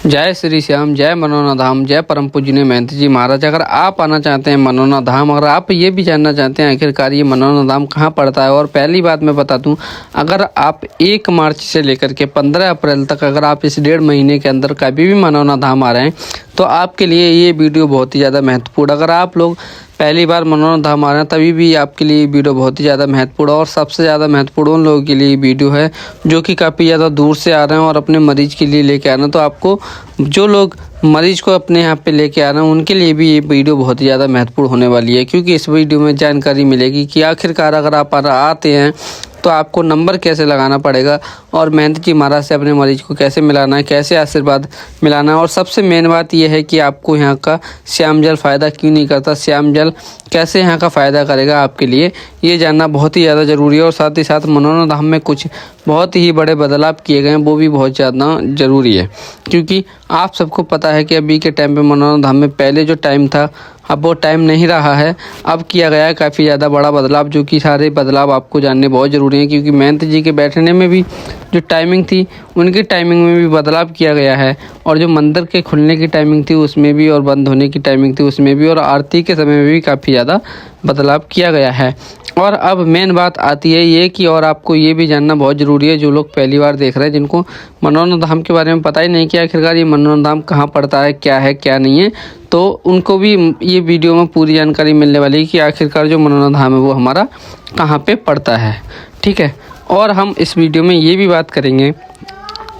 जय श्री श्याम, जय मनोना धाम, जय परम पूजनीय महंत जी महाराज। अगर आप आना चाहते हैं मनोना धाम, अगर आप ये भी जानना चाहते हैं आखिरकार ये मनोना धाम कहाँ पड़ता है, और पहली बात मैं बता दूं, अगर आप 1 मार्च से लेकर के 15 अप्रैल तक अगर आप इस 1.5 महीने के अंदर कभी भी मनोना धाम आ रहे हैं तो आपके लिए ये वीडियो बहुत ही ज़्यादा महत्वपूर्ण। अगर आप लोग पहली बार मनोना धाम आ रहे हैं तभी भी आपके लिए वीडियो बहुत ही ज़्यादा महत्वपूर्ण, और सबसे ज़्यादा महत्वपूर्ण उन लोगों के लिए वीडियो है जो कि काफ़ी ज़्यादा दूर से आ रहे हैं और अपने मरीज के लिए लेके आ रहे हैं। तो आपको जो लोग मरीज को अपने यहाँ पे लेके आ रहे हैं उनके लिए भी ये वीडियो बहुत ही ज़्यादा महत्वपूर्ण होने वाली है, क्योंकि इस वीडियो में जानकारी मिलेगी कि आखिरकार अगर आप आते हैं तो आपको नंबर कैसे लगाना पड़ेगा और महंत जी महाराज से अपने मरीज को कैसे मिलाना है, कैसे आशीर्वाद मिलाना है, और सबसे मेन बात यह है कि आपको यहाँ का श्याम जल फ़ायदा क्यों नहीं करता, श्याम जल कैसे यहाँ का फ़ायदा करेगा आपके लिए, ये जानना बहुत ही ज़्यादा ज़रूरी है। और साथ ही साथ मनोना धाम में कुछ बहुत ही बड़े बदलाव किए गए हैं, वो भी बहुत ज़्यादा ज़रूरी है, क्योंकि आप सबको पता है कि अभी के टाइम पे मनोना धाम में पहले जो टाइम था अब वो टाइम नहीं रहा है, अब किया गया है काफ़ी ज़्यादा बड़ा बदलाव, जो कि सारे बदलाव आपको जानने बहुत ज़रूरी हैं, क्योंकि महंत जी के बैठने में भी जो टाइमिंग थी उनकी टाइमिंग में भी बदलाव किया गया है, और जो मंदिर के खुलने की टाइमिंग थी उसमें भी, और बंद होने की टाइमिंग थी उसमें भी, और आरती के समय में भी काफ़ी ज़्यादा बदलाव किया गया है। और अब मेन बात आती है ये कि और आपको ये भी जानना बहुत ज़रूरी है, जो लोग पहली बार देख रहे हैं, जिनको मनोना धाम के बारे में पता ही नहीं कि आखिरकार ये मनोना धाम कहाँ पड़ता है क्या नहीं है, तो उनको भी ये वीडियो में पूरी जानकारी मिलने वाली है कि आखिरकार जो मनोना धाम है वो हमारा कहाँ पे पड़ता है। ठीक है, और हम इस वीडियो में ये भी बात करेंगे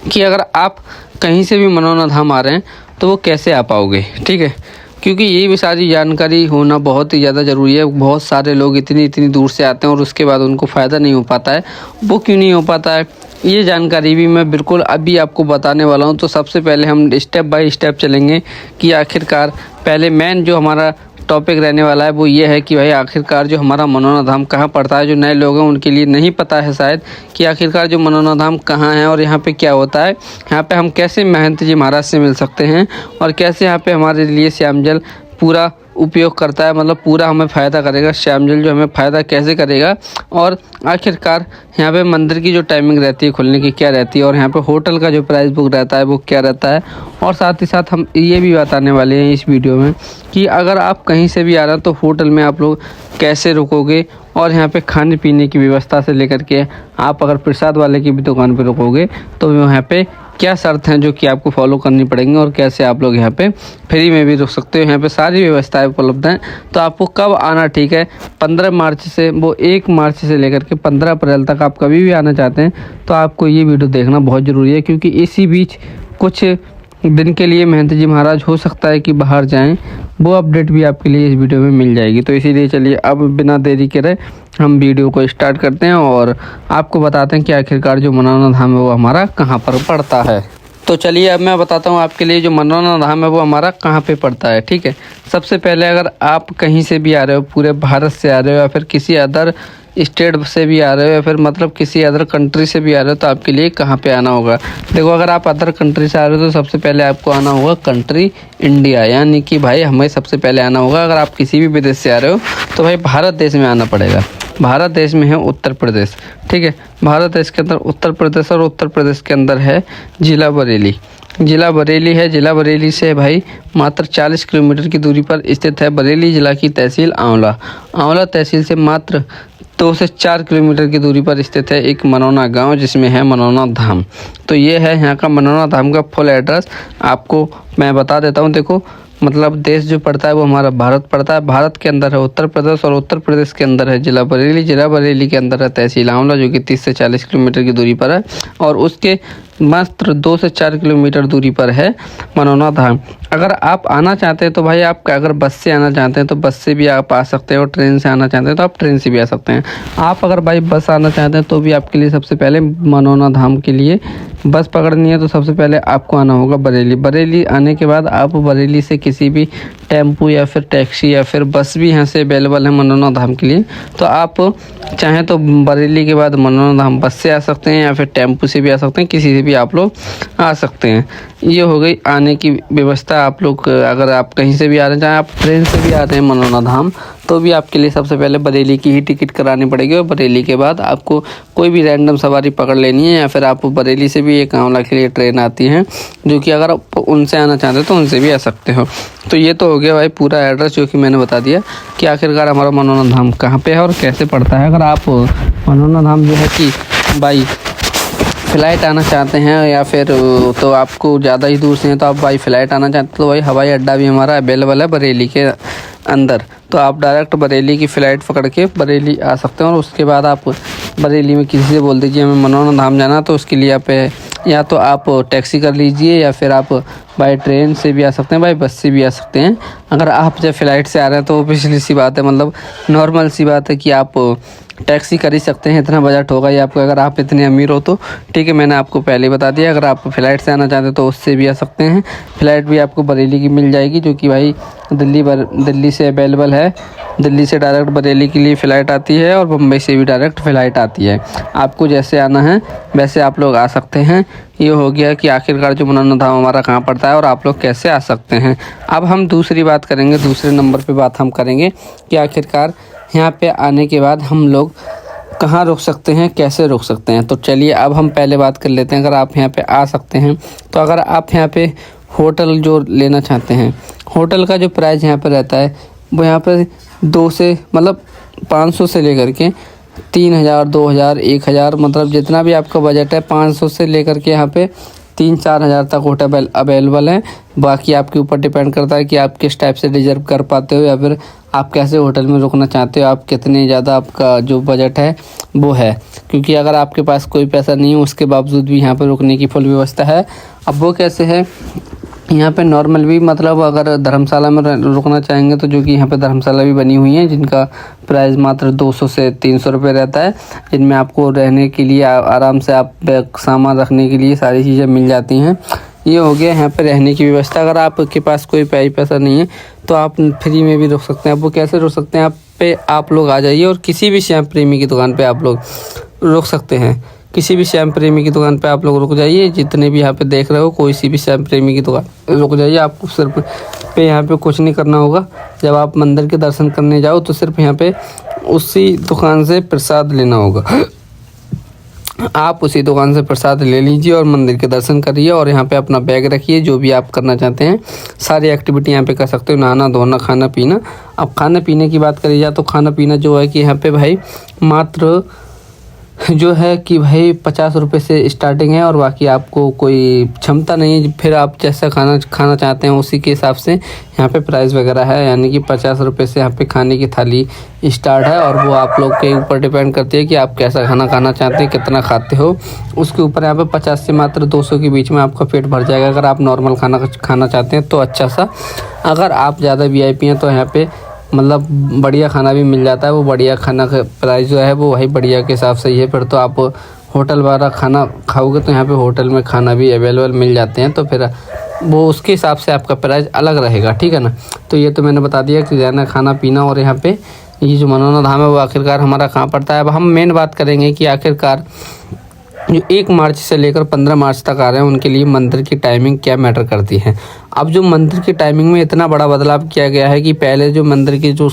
कि अगर आप कहीं से भी मनोना धाम आ रहे हैं तो वो कैसे आ पाओगे। ठीक है, क्योंकि ये भी सारी जानकारी होना बहुत ही ज़्यादा ज़रूरी है। बहुत सारे लोग इतनी दूर से आते हैं और उसके बाद उनको फ़ायदा नहीं हो पाता है। वो क्यों नहीं हो पाता है ये जानकारी भी मैं बिल्कुल अभी आपको बताने वाला हूँ। तो सबसे पहले हम स्टेप बाय स्टेप चलेंगे कि आखिरकार पहले मेन जो हमारा टॉपिक रहने वाला है वो ये है कि भाई आखिरकार जो हमारा मनोना धाम कहाँ पड़ता है। जो नए लोग हैं उनके लिए नहीं पता है शायद कि आखिरकार जो मनोना धाम कहाँ है और यहाँ पे क्या होता है, यहाँ पे हम कैसे महंत जी महाराज से मिल सकते हैं, और कैसे यहाँ पे हमारे लिए श्याम जल पूरा उपयोग करता है, मतलब पूरा हमें फ़ायदा करेगा श्याम जल, जो हमें फ़ायदा कैसे करेगा, और आखिरकार यहाँ पे मंदिर की जो टाइमिंग रहती है खुलने की क्या रहती है, और यहाँ पे होटल का जो प्राइस बुक रहता है वो क्या रहता है। और साथ ही साथ हम ये भी बताने वाले हैं इस वीडियो में कि अगर आप कहीं से भी आ रहे हैं तो होटल में आप लोग कैसे रुकोगे, और यहाँ पे खाने पीने की व्यवस्था से लेकर के आप अगर प्रसाद वाले की भी दुकान पर रुकोगे तो यहाँ पे क्या शर्त हैं जो कि आपको फॉलो करनी पड़ेंगी, और कैसे आप लोग यहाँ पे फ्री में भी रुक सकते हो। यहाँ पे सारी व्यवस्थाएं उपलब्ध हैं। तो आपको कब आना ठीक है, 15 मार्च से वो 1 मार्च से लेकर के 15 अप्रैल तक आप कभी भी आना चाहते हैं तो आपको ये वीडियो देखना बहुत ज़रूरी है, क्योंकि इसी बीच कुछ दिन के लिए महंत जी महाराज हो सकता है कि बाहर जाएं, वो अपडेट भी आपके लिए इस वीडियो में मिल जाएगी। तो इसीलिए चलिए अब बिना देरी करे हम वीडियो को स्टार्ट करते हैं और आपको बताते हैं कि आखिरकार जो मनोना धाम है वो हमारा कहाँ पर पड़ता है। तो चलिए अब मैं बताता हूँ आपके लिए जो मनोना धाम है वो हमारा कहाँ पे पड़ता है। ठीक है, सबसे पहले अगर आप कहीं से भी आ रहे हो, पूरे भारत से आ रहे हो या फिर किसी अदर स्टेट से भी आ रहे हो या फिर मतलब किसी अदर कंट्री से भी आ रहे हो, तो आपके लिए कहाँ पे आना होगा। देखो, अगर आप अदर कंट्री से आ रहे हो तो सबसे पहले आपको आना होगा कंट्री इंडिया, यानी कि भाई हमें सबसे पहले आना होगा। अगर आप किसी भी विदेश से आ रहे हो तो भाई भारत देश में आना पड़ेगा। भारत देश में है उत्तर प्रदेश। ठीक है, भारत देश के अंदर उत्तर प्रदेश, और उत्तर प्रदेश के अंदर है जिला बरेली। जिला बरेली है, जिला बरेली से भाई मात्र 40 किलोमीटर की दूरी पर स्थित है बरेली जिला की तहसील आंवला। आंवला तहसील से मात्र 2 से 4 किलोमीटर की दूरी पर स्थित है एक मनोना गांव, जिसमें है मनोना धाम। तो ये है यहाँ का मनोना धाम का फुल एड्रेस, आपको मैं बता देता हूँ। देखो, मतलब देश जो पड़ता है वो हमारा भारत पड़ता है। भारत के अंदर है उत्तर प्रदेश, और उत्तर प्रदेश के अंदर है जिला बरेली। जिला बरेली के अंदर है तहसील आंवला, जो कि 30 से 40 किलोमीटर की दूरी पर है, और उसके मात्र 2 से 4 किलोमीटर दूरी पर है मनोना धाम। अगर आप आना चाहते हैं तो भाई आप अगर बस से आना चाहते हैं तो बस से भी आप आ सकते हैं, और ट्रेन से आना चाहते हैं तो आप ट्रेन से भी आ सकते हैं। आप अगर भाई बस आना चाहते हैं तो भी आपके लिए सबसे पहले मनोना धाम के लिए बस पकड़नी है, तो सबसे पहले आपको आना होगा बरेली। बरेली आने के बाद आप बरेली से किसी भी टेम्पो या फिर टैक्सी या फिर बस भी यहाँ से अवेलेबल है मनोना धाम के लिए। तो आप चाहें तो बरेली के बाद मनोना धाम बस से आ सकते हैं या फिर टेम्पो से भी आ सकते हैं, किसी से भी आप लोग आ सकते हैं। ये हो गई आने की व्यवस्था। आप लोग अगर आप कहीं से भी आ रहे हैं, चाहे आप ट्रेन से भी आ रहे हैं मनोना धाम, तो भी आपके लिए सबसे पहले बरेली की ही टिकट करानी पड़ेगी और बरेली के बाद आपको कोई भी रैंडम सवारी पकड़ लेनी है, या फिर आप बरेली से भी एक आंवला के लिए ट्रेन आती है जो कि अगर आप उनसे आना चाहते हो तो उनसे भी आ सकते हो। तो ये तो हो गया भाई पूरा एड्रेस जो कि मैंने बता दिया कि आखिरकार हमारा मनोना धाम कहाँ पे है और कैसे पड़ता है। अगर आप मनोना धाम जो है कि बाई फ़्लाइट आना चाहते हैं या फिर तो आपको ज़्यादा ही दूर से हैं तो आप बाई फ़्लाइट आना चाहते हैं तो भाई हवाई अड्डा भी हमारा अवेलेबल है बरेली के अंदर। तो आप डायरेक्ट बरेली की फ़्लाइट पकड़ के बरेली आ सकते हैं और उसके बाद आप बरेली में किसी से बोल दीजिए हमें मनोना धाम जाना, तो उसके लिए आप या तो आप टैक्सी कर लीजिए या फिर आप बाई ट्रेन से भी आ सकते हैं, बाई बस से भी आ सकते हैं। अगर आप जब फ़्लाइट से आ रहे हैं तो पिछली सी बात है, मतलब नॉर्मल सी बात है कि आप टैक्सी कर ही सकते हैं, इतना बजट होगा ही आपको अगर आप इतने अमीर हो तो। ठीक है, मैंने आपको पहले ही बता दिया। अगर आप फ़्लाइट से आना चाहते हैं तो उससे भी आ सकते हैं। फ़्लाइट भी आपको बरेली की मिल जाएगी जो कि भाई दिल्ली से अवेलेबल है। दिल्ली से डायरेक्ट बरेली के लिए फ़्लाइट आती है और मुंबई से भी डायरेक्ट फ़्लाइट आती है। आपको जैसे आना है वैसे आप लोग आ सकते हैं। ये हो गया कि आखिरकार जो मनोना धाम हमारा कहाँ पड़ता है और आप लोग कैसे आ सकते हैं। अब हम दूसरी बात करेंगे, दूसरे नंबर पे बात हम करेंगे कि आखिरकार यहाँ पे आने के बाद हम लोग कहाँ रुक सकते हैं, कैसे रुक सकते हैं। तो चलिए अब हम पहले बात कर लेते हैं। अगर आप यहाँ पे आ सकते हैं तो अगर आप यहाँ पे होटल जो लेना चाहते हैं, होटल का जो प्राइस यहाँ पे रहता है वो यहाँ पे 2 से मतलब 500 से लेकर के 3000, 2000, 1000 मतलब जितना भी आपका बजट है 500 से लेकर के यहाँ पे 3-4 हज़ार तक होटल अवेलेबल है। बाकी आपके ऊपर डिपेंड करता है कि आप किस टाइप से रिजर्व कर पाते हो या फिर आप कैसे होटल में रुकना चाहते हो, आप कितने ज़्यादा आपका जो बजट है वो है। क्योंकि अगर आपके पास कोई पैसा नहीं है उसके बावजूद भी यहाँ पर रुकने की फुल व्यवस्था है। अब वो कैसे है, यहाँ पे नॉर्मल भी मतलब अगर धर्मशाला में रुकना चाहेंगे तो जो कि यहाँ पे धर्मशाला भी बनी हुई है जिनका प्राइस मात्र 200 से 300 रुपये रहता है, जिनमें आपको रहने के लिए आराम से आप सामान रखने के लिए सारी चीज़ें मिल जाती हैं। ये हो गया यहाँ पे रहने की व्यवस्था। अगर आपके पास कोई पैसा नहीं है तो आप फ्री में भी रुक सकते हैं। अब वो कैसे रुक सकते हैं, आप लोग आ जाइए और किसी भी श्याम प्रेमी की दुकान पर आप लोग रुक सकते हैं। किसी भी श्याम प्रेमी की दुकान पे आप लोग रुक जाइए, जितने भी यहाँ पे देख रहे हो कोई सी भी श्याम प्रेमी की दुकान रुक जाइए। आपको सिर्फ पे यहाँ पे कुछ नहीं करना होगा। जब आप मंदिर के दर्शन करने जाओ तो सिर्फ यहाँ पे उसी दुकान से प्रसाद लेना होगा। आप उसी दुकान से प्रसाद ले लीजिए और मंदिर के दर्शन करिए और यहाँ पे अपना बैग रखिए। जो भी आप करना चाहते हैं सारी एक्टिविटी यहाँ पे कर सकते हो, नहाना धोना खाना पीना। अब खाने पीने की बात करी जाए तो खाना पीना जो है कि यहाँ पे भाई मात्र जो है कि भाई 50 रुपये से स्टार्टिंग है और बाकी आपको कोई क्षमता नहीं है, फिर आप जैसा खाना चाहते हैं उसी के हिसाब से यहाँ पे प्राइस वगैरह है। यानी कि 50 रुपये से यहाँ पे खाने की थाली स्टार्ट है और वो आप लोग के ऊपर डिपेंड करती है कि आप कैसा खाना खाना चाहते हैं, कितना खाते हो उसके ऊपर। यहाँ पे 50 से मात्र 200 के बीच में आपका पेट भर जाएगा अगर आप नॉर्मल खाना चाहते हैं तो अच्छा सा। अगर आप ज़्यादा VIP हैं तो यहाँ पे मतलब बढ़िया खाना भी मिल जाता है। वो बढ़िया खाना का प्राइस जो है वो वही बढ़िया के हिसाब से ही है। फिर तो आप होटल वाला खाना खाओगे तो यहाँ पे होटल में खाना भी अवेलेबल मिल जाते हैं, तो फिर वो उसके हिसाब से आपका प्राइस अलग रहेगा, ठीक है ना। तो ये तो मैंने बता दिया कि रहना खाना पीना और यहाँ पे ये जो मनोना धाम है वो आखिरकार हमारा कहाँ पड़ता है। अब हम मेन बात करेंगे कि आखिरकार जो 1 मार्च से लेकर 15 मार्च तक आ रहे हैं उनके लिए मंदिर की टाइमिंग क्या मैटर करती है। अब जो मंदिर की टाइमिंग में इतना बड़ा बदलाव किया गया है कि पहले जो मंदिर के जो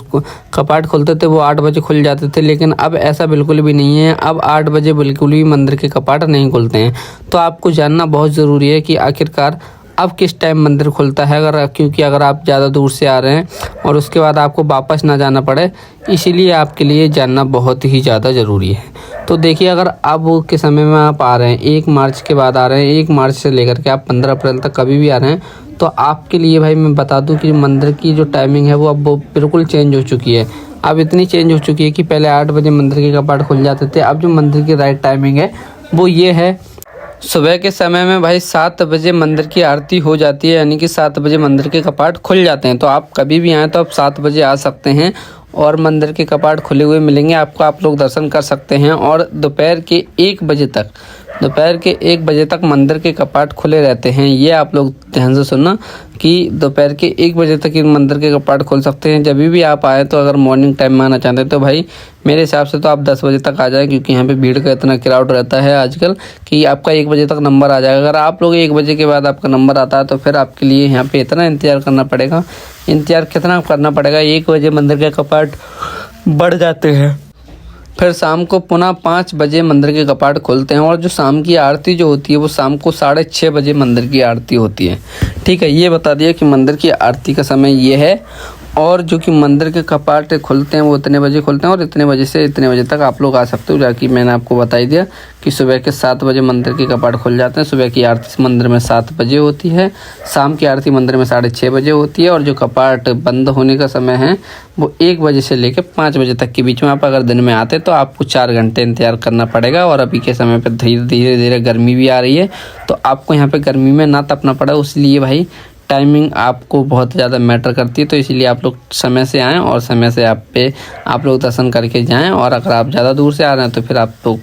कपाट खुलते थे वो 8 बजे खुल जाते थे, लेकिन अब ऐसा बिल्कुल भी नहीं है। अब 8 बजे बिल्कुल भी मंदिर के कपाट नहीं खुलते हैं। तो आपको जानना बहुत ज़रूरी है कि आखिरकार अब किस टाइम मंदिर खुलता है। क्योंकि अगर आप ज़्यादा दूर से आ रहे हैं और उसके बाद आपको वापस ना जाना पड़े, इसीलिए आपके लिए जानना बहुत ही ज़्यादा ज़रूरी है। तो देखिए, अगर अब के समय में आप आ रहे हैं 1 मार्च के बाद आ रहे हैं, 1 मार्च से लेकर के आप 15 अप्रैल तक कभी भी आ रहे हैं, तो आपके लिए भाई मैं बता दूं कि मंदिर की जो टाइमिंग है वो अब बिल्कुल चेंज हो चुकी है। अब इतनी चेंज हो चुकी है कि पहले 8 बजे मंदिर के कपाट खुल जाते थे। अब जो मंदिर की राइट टाइमिंग है वो ये है, सुबह के समय में भाई 7 बजे मंदिर की आरती हो जाती है, यानी कि 7 बजे मंदिर के कपाट खुल जाते हैं। तो आप कभी भी आएँ तो आप 7 बजे आ सकते हैं और मंदिर के कपाट खुले हुए मिलेंगे आपको, आप लोग दर्शन कर सकते हैं। और दोपहर के 1 बजे तक मंदिर के कपाट खुले रहते हैं। ये आप लोग ध्यान से सुनना कि दोपहर के 1 बजे तक मंदिर के कपाट खोल सकते हैं। जब भी आप आए तो अगर मॉर्निंग टाइम में आना चाहते हैं तो भाई मेरे हिसाब से तो आप 10 बजे तक आ जाएं, क्योंकि यहाँ पे भीड़ का इतना क्राउड रहता है आजकल कि आपका 1 बजे तक नंबर आ जाएगा। अगर आप लोग 1 बजे के बाद आपका नंबर आता है तो फिर आपके लिए यहाँ पे इतना इंतज़ार करना पड़ेगा। इंतज़ार कितना करना पड़ेगा, 1 बजे मंदिर के कपाट बढ़ जाते हैं, फिर शाम को पुनः 5 बजे मंदिर के कपाट खुलते हैं, और जो शाम की आरती जो होती है वो शाम को 6:30 बजे मंदिर की आरती होती है। ठीक है, ये बता दिया कि मंदिर की आरती का समय ये है, और जो कि मंदिर के कपाट खुलते हैं वो इतने बजे खुलते हैं, और इतने बजे से इतने बजे तक आप लोग आ सकते हो। जबकि मैंने आपको बता ही दिया कि सुबह के 7 बजे मंदिर के कपाट खुल जाते हैं। सुबह की आरती मंदिर में 7 बजे होती है, शाम की आरती मंदिर में 6:30 बजे होती है, और जो कपाट बंद होने का समय है वो 1 बजे से लेकर 5 बजे तक के बीच में। आप अगर दिन में आते तो आपको 4 घंटे इंतजार करना पड़ेगा। और अभी के समय पर धीरे धीरे गर्मी भी आ रही है, तो आपको यहाँ पर गर्मी में ना तपना पड़ा, इसलिए भाई टाइमिंग आपको बहुत ज़्यादा मैटर करती है। तो इसीलिए आप लोग समय से आएँ और समय से आप लोग दर्शन करके जाएं। और अगर आप ज़्यादा दूर से आ रहे हैं तो फिर आप लोग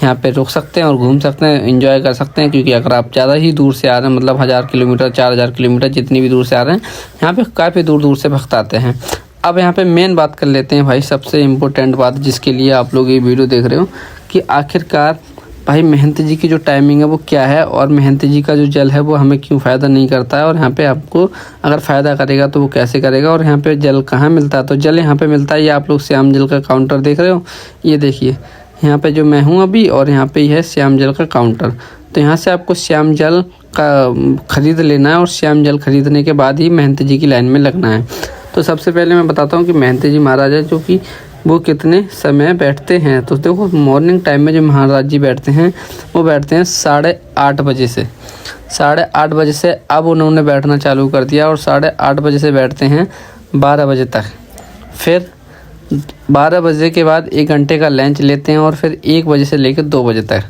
यहाँ पे रुक सकते हैं और घूम सकते हैं, एंजॉय कर सकते हैं। क्योंकि अगर आप ज़्यादा ही दूर से आ रहे हैं, मतलब 1000 किलोमीटर 4000 किलोमीटर जितनी भी दूर से आ रहे हैं, यहाँ पे काफ़ी दूर दूर से भक्त आते हैं। अब यहाँ पे मेन बात कर लेते हैं भाई, सबसे इम्पोर्टेंट बात जिसके लिए आप लोग ये वीडियो देख रहे हो, कि आखिरकार भाई महंत जी की जो टाइमिंग है वो क्या है, और महंत जी का जो जल है वो हमें क्यों फ़ायदा नहीं करता है, और यहाँ पे आपको अगर फ़ायदा करेगा तो वो कैसे करेगा, और यहाँ पे जल कहाँ मिलता है। तो जल यहाँ पे मिलता है, ये आप लोग श्याम जल का काउंटर देख रहे हो, ये देखिए यहाँ पे जो मैं हूँ अभी, और यहाँ पे ही है श्याम जल का काउंटर। तो यहाँ से आपको श्याम जल का ख़रीद लेना है, और श्याम जल खरीदने के बाद ही महंत जी की लाइन में लगना है। तो सबसे पहले मैं बताता हूँ कि महंत जी महाराज है जो कि वो कितने समय बैठते हैं। तो देखो मॉर्निंग टाइम में जो महाराज जी बैठते हैं वो बैठते हैं 8:30 बजे से, 8:30 बजे से अब उन्होंने बैठना चालू कर दिया, और 8:30 बजे से बैठते हैं 12 बजे तक। फिर 12 बजे के बाद 1 घंटे का लंच लेते हैं, और फिर 1 बजे से लेकर 2 बजे तक।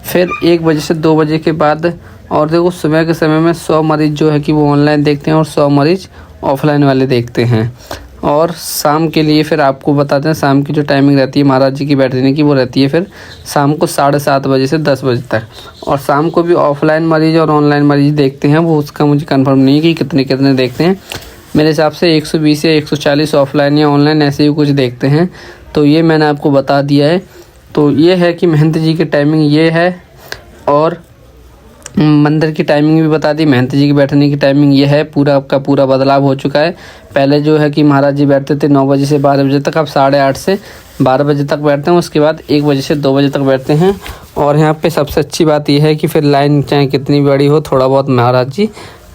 फिर 1 बजे से 2 बजे के बाद, और देखो सुबह के समय में 100 मरीज़ जो है कि वो ऑनलाइन देखते हैं, और 100 मरीज़ ऑफलाइन वाले देखते हैं। और शाम के लिए फिर आपको बताते हैं, शाम की जो टाइमिंग रहती है महाराज जी की बैठने की वो रहती है फिर शाम को 7:30 बजे से 10 बजे तक। और शाम को भी ऑफलाइन मरीज़ और ऑनलाइन मरीज़ देखते हैं, वो उसका मुझे कंफर्म नहीं है कि कितने कितने देखते हैं। मेरे हिसाब से 120 या 140 ऑफलाइन या ऑनलाइन ऐसे ही कुछ देखते हैं। तो ये मैंने आपको बता दिया है। तो ये है कि महंत जी की टाइमिंग ये है, और मंदिर की टाइमिंग भी बता दी, महंत जी की बैठने की टाइमिंग ये है। पूरा आपका पूरा बदलाव हो चुका है। पहले जो है कि महाराज जी बैठते थे 9 बजे से 12 बजे तक, अब 8:30 से 12 बजे तक बैठते हैं। उसके बाद 1 बजे से 2 बजे तक बैठते हैं। और यहाँ पे सबसे अच्छी बात यह है कि फिर लाइन चाहे कितनी बड़ी हो, थोड़ा बहुत महाराज जी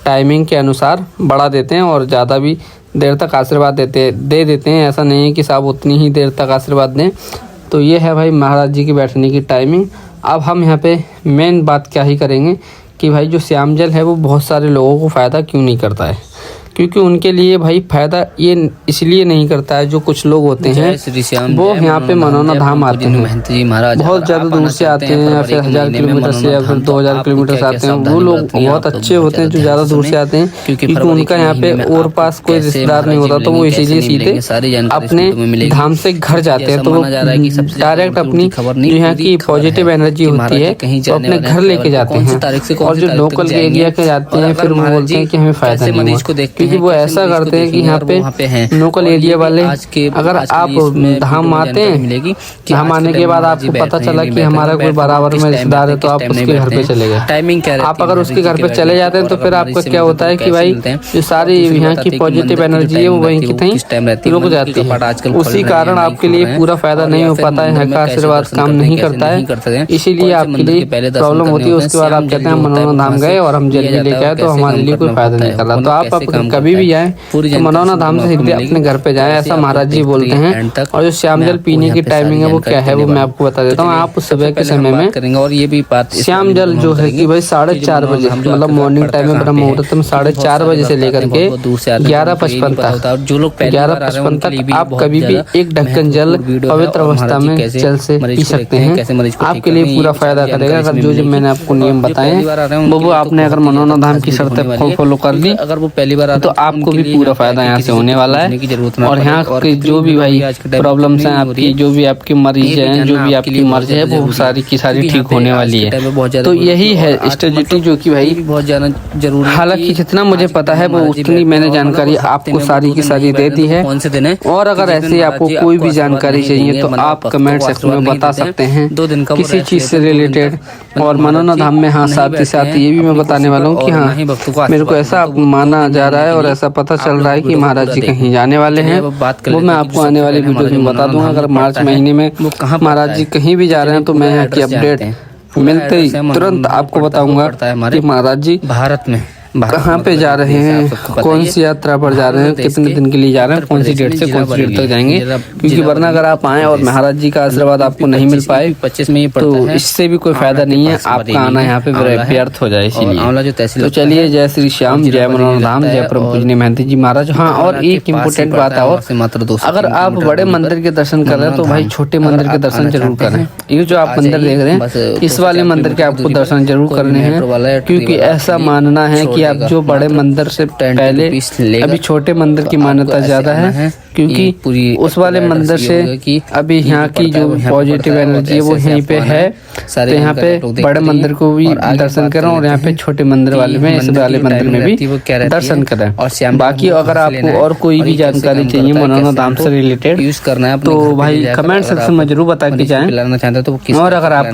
टाइमिंग के अनुसार बढ़ा देते हैं, और ज़्यादा भी देर तक आशीर्वाद दे देते हैं। ऐसा नहीं है कि साहब उतनी ही देर तक आशीर्वाद दें। तो ये है भाई महाराज जी की बैठने की टाइमिंग। अब हम यहाँ पे मेन बात क्या ही करेंगे कि भाई जो श्याम जल है वो बहुत सारे लोगों को फ़ायदा क्यों नहीं करता है। क्योंकि उनके लिए भाई फ़ायदा ये इसलिए नहीं करता है, जो कुछ लोग होते हैं वो यहाँ पे मनोना धाम आते हैं, बहुत ज़्यादा दूर से आते हैं, या फिर 1000 किलोमीटर से या फिर 2000 किलोमीटर से आते हैं। वो लोग बहुत अच्छे होते हैं जो ज़्यादा दूर से आते हैं, क्योंकि उनका यहाँ पे और पास कोई रिश्तेदार नहीं होता, तो वो इसीलिए सीधे अपने धाम से घर जाते हैं। तो वो डायरेक्ट अपनी जो यहाँ की पॉजिटिव एनर्जी होती है वो अपने घर लेके जाते हैं। और जो लोकल एरिया के जाते हैं फिर वो बोलते हैं कि हमें फ़ायदा नहीं हुआ, क्योंकि वो ऐसा करते हैं कि यहाँ पे लोकल एरिया वाले, अगर आप धाम आते हैं, धाम आने के बाद आपको पता चला कि हमारा कोई बराबर में रिश्तेदार है, तो आप उसके घर पे चले गए। आप अगर उसके घर पे चले जाते हैं तो फिर आपका क्या होता है कि भाई जो सारी यहाँ की पॉजिटिव एनर्जी है वो वहीं की कहीं रुक जाती है। उसी कारण आपके लिए पूरा फायदा नहीं हो पाता है, यहाँ का आशीर्वाद काम नहीं करता है, इसीलिए आपके लिए प्रॉब्लम होती है। उसके बाद आप कहते हैं मनोना धाम गए और हम जल्दी लेके आए तो हमारे लिए कोई फायदा नहीं कर रहा। तो आप कभी भी आए तो मनोना धाम से सीधे अपने घर पे जाएं, ऐसा महाराज जी बोलते हैं। और जो श्याम जल पीने की टाइमिंग है वो क्या है वो मैं आपको बता देता हूँ। आप सुबह के समय में करेंगे, और ये भी बात श्याम जल जो है कि भाई 4:30 बजे, मतलब मॉर्निंग टाइम में ब्रह्म मुहूर्त में 4:30 बजे से लेकर के 11:55 तक, जो लोग 11:55 तक आप कभी भी 1 ढक्कन जल पवित्र अवस्था में जल से पी सकते हैं। आपके लिए पूरा फायदा करेगा। अगर जो मैंने आपको नियम बताए वो आपने अगर मनोना धाम की शर्तें फॉलो कर ली, अगर वो पहली बार तो आपको भी पूरा फायदा यहाँ से होने वाला है। और यहाँ के जो भी भाई प्रॉब्लम्स हैं आपकी, जो भी आपकी मरीज हैं, जो भी आपकी मर्ज है, वो सारी की सारी ठीक होने वाली है। तो यही है स्ट्रेटेजी जो कि भाई बहुत ज्यादा जरूरी। हालांकि जितना मुझे पता है वो उतनी मैंने जानकारी आपको सारी की सारी दे दी है। और अगर ऐसे आपको कोई भी जानकारी चाहिए तो आप कमेंट सेक्शन में बता सकते हैं किसी चीज से रिलेटेड। और मनोना धाम में हाँ साथ ही साथ ये भी मैं बताने वाला हूँ कि हाँ मेरे को ऐसा माना जा रहा है और ऐसा पता चल रहा है कि महाराज जी कहीं जाने वाले हैं। वो मैं आपको आने वाली वीडियो में बता दूंगा। अगर मार्च महीने में महाराज जी कहीं भी जा रहे हैं तो मैं यहाँ की अपडेट मिलते ही तुरंत आपको बताऊंगा कि महाराज जी भारत में कहाँ पे जा रहे हैं, कौन सी यात्रा पर जा रहे हैं, कितने दिन के लिए जा रहे हैं, कौन सी डेट से कौन सी डेट तक जाएंगे। क्योंकि वरना अगर आप आए और महाराज जी का आशीर्वाद आपको नहीं मिल पाए 25 में तो इससे भी कोई फायदा नहीं है, आपका आना यहाँ पे व्यर्थ हो जाए। इसीलिए तो चलिए जय श्री श्याम, जय मनोना धाम, जय परम पूजनीय महंत जी महाराज। हाँ और एक इम्पोर्टेंट बात है, और अगर आप बड़े मंदिर के दर्शन कर रहे हैं तो भाई छोटे मंदिर के दर्शन जरूर करें। ये जो आप मंदिर देख रहे हैं इस वाले मंदिर के आपको दर्शन जरूर करने हैं। क्योंकि ऐसा मानना है कि आप जो बड़े मंदिर से पहले अभी छोटे मंदिर की मान्यता ज्यादा है। क्योंकि उस वाले मंदिर से अभी यहाँ की जो पॉजिटिव एनर्जी है वो यहीं पे है। तो यहाँ पे बड़े मंदिर को भी दर्शन करें और यहाँ पे छोटे मंदिर वाले में, इस वाले मंदिर में भी दर्शन करें। बाकी अगर आपको और कोई भी जानकारी चाहिए मनोना धाम से रिलेटेड यूज करना है तो भाई कमेंट सेक्शन में जरूर बता के जाएं। और अगर आप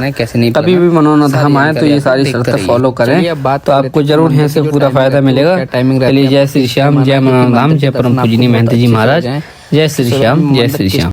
कभी भी मनोना धाम आए तो ये सारी शर्तें फॉलो करें तो आपको जरूर यहाँ से पूरा फायदा मिलेगा। चलिए जय श्री श्याम, जय मनोना धाम, जय परम पूजनीय महंत जी महाराज। जय श्री श्याम, जय श्री श्याम।